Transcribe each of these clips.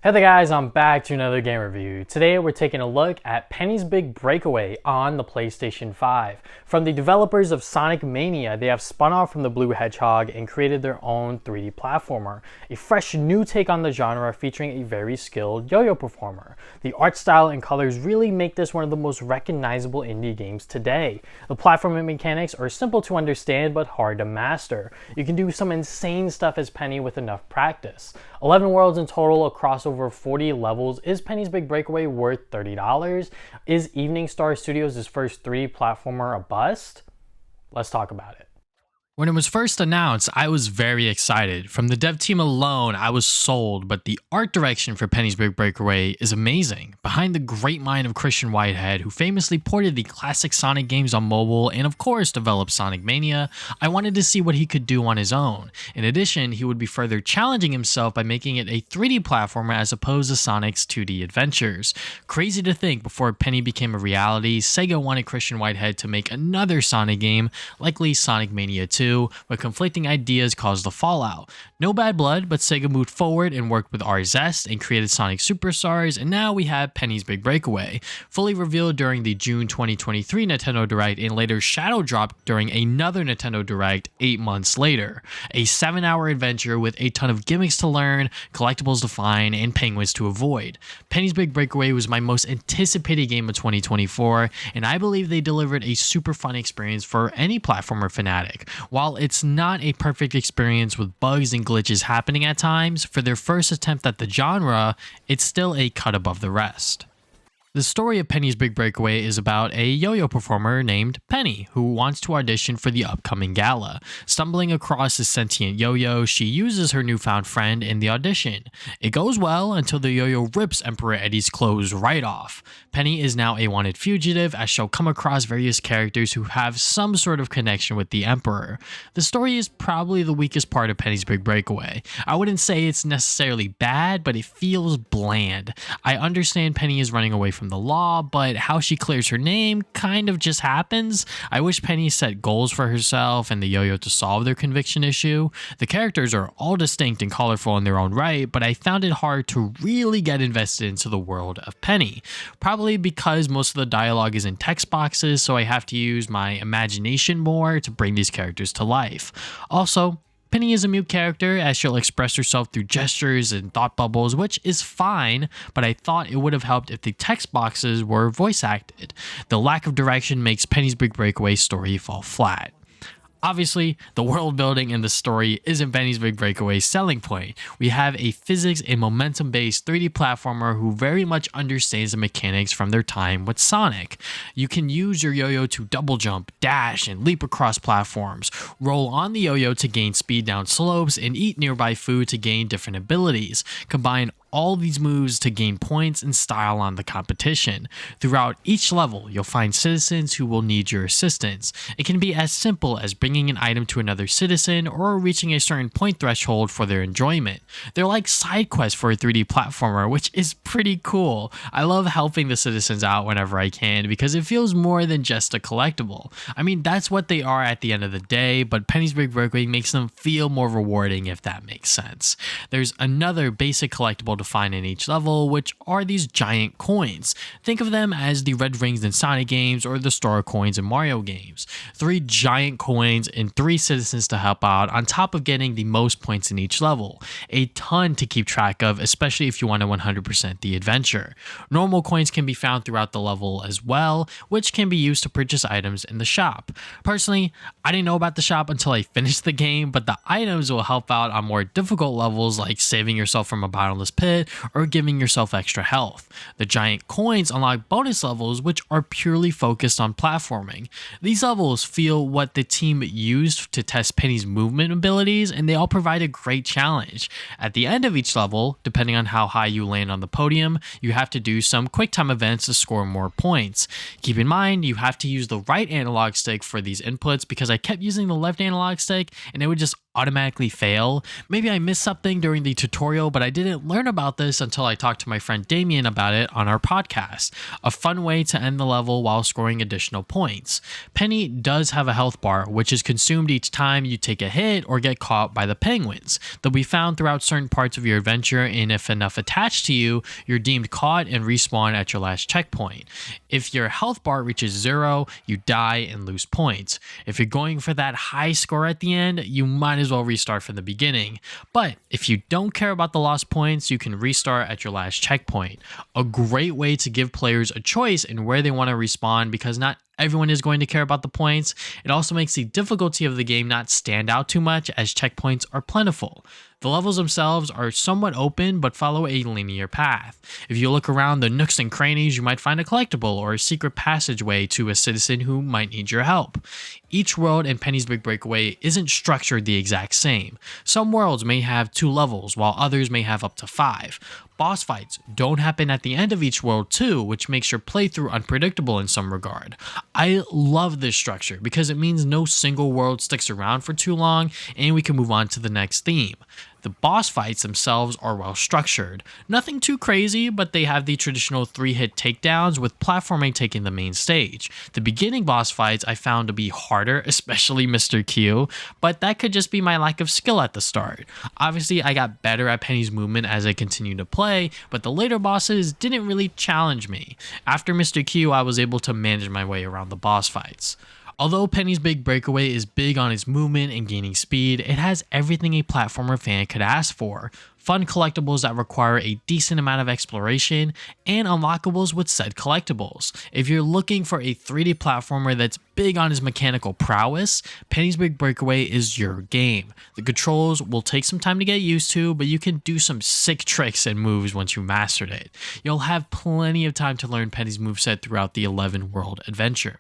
Hey there guys, I'm back to another game review. Today we're taking a look at Penny's Big Breakaway on the PlayStation 5. From the developers of Sonic Mania, they have spun off from the Blue Hedgehog and created their own 3D platformer. A fresh new take on the genre featuring a very skilled yo-yo performer. The art style and colors really make this one of the most recognizable indie games today. The platforming mechanics are simple to understand but hard to master. You can do some insane stuff as Penny with enough practice. 11 worlds in total across over 40 levels. Is Penny's Big Breakaway worth $30? Is Evening Star Studios' first 3D platformer a bust? Let's talk about it. When it was first announced, I was very excited. From the dev team alone, I was sold, but the art direction for Penny's Big Breakaway is amazing. Behind the great mind of Christian Whitehead, who famously ported the classic Sonic games on mobile and of course developed Sonic Mania, I wanted to see what he could do on his own. In addition, he would be further challenging himself by making it a 3D platformer as opposed to Sonic's 2D adventures. Crazy to think, before Penny became a reality, Sega wanted Christian Whitehead to make another Sonic game, likely Sonic Mania 2, but conflicting ideas caused the fallout. No bad blood, but Sega moved forward and worked with RZest and created Sonic Superstars, and now we have Penny's Big Breakaway, fully revealed during the June 2023 Nintendo Direct and later shadow dropped during another Nintendo Direct 8 months later. A 7-hour adventure with a ton of gimmicks to learn, collectibles to find, and penguins to avoid. Penny's Big Breakaway was my most anticipated game of 2024, and I believe they delivered a super fun experience for any platformer fanatic. While it's not a perfect experience with bugs and glitches happening at times, for their first attempt at the genre, it's still a cut above the rest. The story of Penny's Big Breakaway is about a yo-yo performer named Penny who wants to audition for the upcoming gala. Stumbling across a sentient yo-yo, she uses her newfound friend in the audition. It goes well until the yo-yo rips Emperor Eddie's clothes right off. Penny is now a wanted fugitive as she'll come across various characters who have some sort of connection with the Emperor. The story is probably the weakest part of Penny's Big Breakaway. I wouldn't say it's necessarily bad, but it feels bland. I understand Penny is running away from the law, but how she clears her name kind of just happens. I wish Penny set goals for herself and the yo-yo to solve their conviction issue. The characters are all distinct and colorful in their own right, but I found it hard to really get invested into the world of Penny. Probably because most of the dialogue is in text boxes, so I have to use my imagination more to bring these characters to life. Also, Penny is a mute character as she'll express herself through gestures and thought bubbles, which is fine, but I thought it would have helped if the text boxes were voice acted. The lack of direction makes Penny's Big Breakaway story fall flat. Obviously, the world building and the story isn't Penny's Big Breakaway's selling point. We have a physics and momentum based 3D platformer who very much understands the mechanics from their time with Sonic. You can use your yo-yo to double jump, dash, and leap across platforms, roll on the yo-yo to gain speed down slopes, and eat nearby food to gain different abilities. Combine all these moves to gain points and style on the competition. Throughout each level, you'll find citizens who will need your assistance. It can be as simple as bringing an item to another citizen or reaching a certain point threshold for their enjoyment. They're like side quests for a 3D platformer, which is pretty cool. I love helping the citizens out whenever I can because it feels more than just a collectible. I mean, that's what they are at the end of the day, but Penny's Big Breakaway makes them feel more rewarding, if that makes sense. There's another basic collectible to find in each level, which are these giant coins. Think of them as the red rings in Sonic games or the star coins in Mario games. 3 giant coins and 3 citizens to help out, on top of getting the most points in each level. A ton to keep track of, especially if you want to 100% the adventure. Normal coins can be found throughout the level as well, which can be used to purchase items in the shop. Personally, I didn't know about the shop until I finished the game, but the items will help out on more difficult levels like saving yourself from a bottomless pit or giving yourself extra health. The giant coins unlock bonus levels which are purely focused on platforming. These levels feel what the team used to test Penny's movement abilities, and they all provide a great challenge. At the end of each level, depending on how high you land on the podium, you have to do some quick time events to score more points. Keep in mind, you have to use the right analog stick for these inputs because I kept using the left analog stick and it would just automatically fail. Maybe I missed something during the tutorial, but I didn't learn about this until I talked to my friend Damien about it on our podcast. A fun way to end the level while scoring additional points. Penny does have a health bar, which is consumed each time you take a hit or get caught by the penguins. They'll be found throughout certain parts of your adventure, and if enough attach to you, you're deemed caught and respawn at your last checkpoint. If your health bar reaches 0, you die and lose points. If you're going for that high score at the end, you might as well restart from the beginning. But if you don't care about the lost points, you can restart at your last checkpoint. A great way to give players a choice in where they want to respawn, because not everyone is going to care about the points. It also makes the difficulty of the game not stand out too much, as checkpoints are plentiful. The levels themselves are somewhat open but follow a linear path. If you look around the nooks and crannies, you might find a collectible or a secret passageway to a citizen who might need your help. Each world in Penny's Big Breakaway isn't structured the exact same. Some worlds may have 2 levels, while others may have up to 5. Boss fights don't happen at the end of each world too, which makes your playthrough unpredictable in some regard. I love this structure because it means no single world sticks around for too long and we can move on to the next theme. The boss fights themselves are well structured. Nothing too crazy, but they have the traditional 3-hit takedowns, with platforming taking the main stage. The beginning boss fights I found to be harder, especially Mr. Q, but that could just be my lack of skill at the start. Obviously, I got better at Penny's movement as I continued to play, but the later bosses didn't really challenge me. After Mr. Q, I was able to manage my way around the boss fights. Although Penny's Big Breakaway is big on its movement and gaining speed, it has everything a platformer fan could ask for. Fun collectibles that require a decent amount of exploration, and unlockables with said collectibles. If you're looking for a 3D platformer that's big on its mechanical prowess, Penny's Big Breakaway is your game. The controls will take some time to get used to, but you can do some sick tricks and moves once you mastered it. You'll have plenty of time to learn Penny's moveset throughout the 11-world adventure.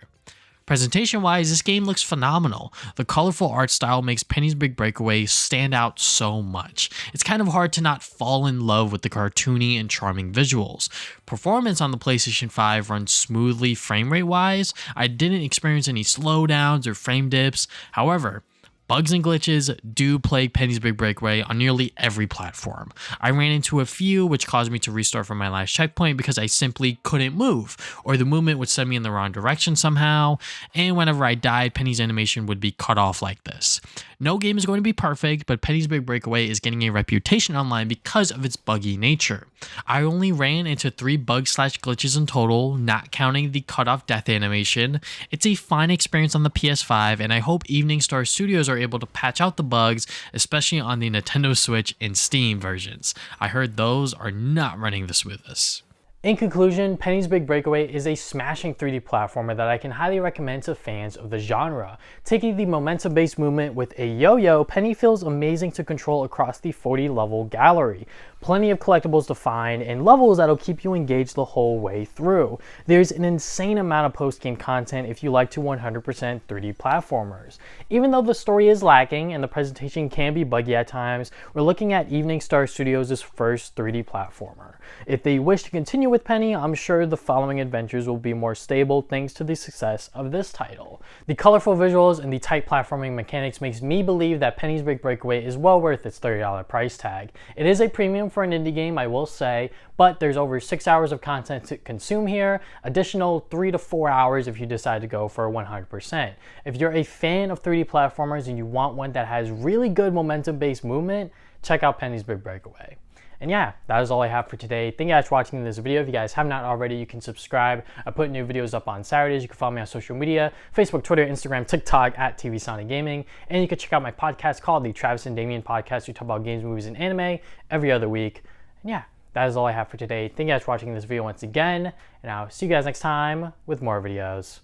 Presentation-wise, this game looks phenomenal. The colorful art style makes Penny's Big Breakaway stand out so much. It's kind of hard to not fall in love with the cartoony and charming visuals. Performance on the PlayStation 5 runs smoothly frame rate-wise. I didn't experience any slowdowns or frame dips. However, bugs and glitches do plague Penny's Big Breakaway on nearly every platform. I ran into a few which caused me to restart from my last checkpoint because I simply couldn't move, or the movement would send me in the wrong direction somehow, and whenever I died, Penny's animation would be cut off like this. No game is going to be perfect, but Penny's Big Breakaway is getting a reputation online because of its buggy nature. I only ran into 3 bugs/glitches in total, not counting the cut-off death animation. It's a fine experience on the PS5, and I hope Evening Star Studios are able to patch out the bugs, especially on the Nintendo Switch and Steam versions. I heard those are not running the smoothest. In conclusion, Penny's Big Breakaway is a smashing 3D platformer that I can highly recommend to fans of the genre. Taking the momentum-based movement with a yo-yo, Penny feels amazing to control across the 40-level gallery. Plenty of collectibles to find, and levels that'll keep you engaged the whole way through. There's an insane amount of post-game content if you like to 100% 3D platformers. Even though the story is lacking and the presentation can be buggy at times, we're looking at Evening Star Studios' first 3D platformer. If they wish to continue with Penny, I'm sure the following adventures will be more stable thanks to the success of this title. The colorful visuals and the tight platforming mechanics makes me believe that Penny's Big Breakaway is well worth its $30 price tag. It is a premium for an indie game, I will say, but there's over 6 hours of content to consume here, additional 3 to 4 hours if you decide to go for 100%. If you're a fan of 3D platformers and you want one that has really good momentum-based movement, check out Penny's Big Breakaway. And yeah, that is all I have for today. Thank you guys for watching this video. If you guys have not already, you can subscribe. I put new videos up on Saturdays. You can follow me on social media, Facebook, Twitter, Instagram, TikTok at TV Sonic Gaming. And you can check out my podcast called the Travis and Damien Podcast. We talk about games, movies, and anime every other week. And yeah, that is all I have for today. Thank you guys for watching this video once again. And I'll see you guys next time with more videos.